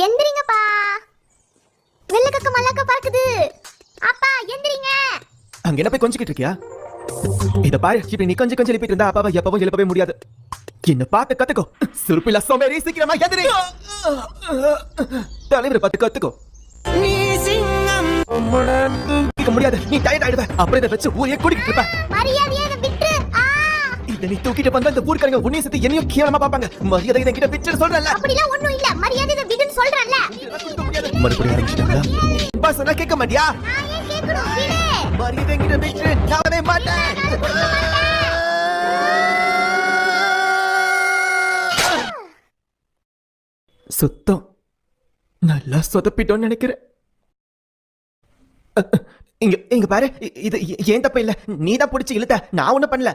எந்திரிங்கப்பா. வெள்ளக்கக்க மல்லக்க பறக்குது. அப்பா எந்திரிங்க. அங்க என்ன போய் கொஞ்சிக்கிட்டு இருக்கியா? இத பாரு, இப்படி நீ கொஞ்சம் எழுப்பிட்டு இருந்தா அப்பாவை எப்பவும் எழுப்பவே முடியாது. என்ன பார்த்து கத்துக்கோ. சுருப்பில சோமேறி, சீக்கிரமா எந்திரி. தலைவரை பார்த்து கத்துக்கோ. முடியாது, நீ டயர்ட் ஆயிடுவ. அப்புறம் இதை வச்சு ஊரையே குடிக்கிட்டு இருப்ப. மரியாதையை விட்டு. இத நீ தூக்கிட்டு வந்தா இந்த ஊர்க்காரங்க உன்னை சுத்தி என்னையும் கேவலமா பாப்பாங்க. மரியாதை இதை கிட்ட விட்டு சொல்றல. அப்படிலாம் ஒண்ணும் இல்ல. மரியாதை விடுன்னு சொல்றல. மறுபடியும் ஆரம்பிச்சிட்டாங்களா? பாஸ் சொன்னா கேட்க மாட்டியா? நான் ஏன் கேட்கணும்? விடு. மரியாதை கிட்ட விட்டு நானே மாட்டேன். சுத்தம் நல்லா சொதப்பிட்டோன்னு நினைக்கிறேன். இங்க இங்க பாரு, இது ஏன் தப்பு இல்ல. நீதான் பிடிச்சி இழுத்த, நான் ஒண்ணும் பண்ணல.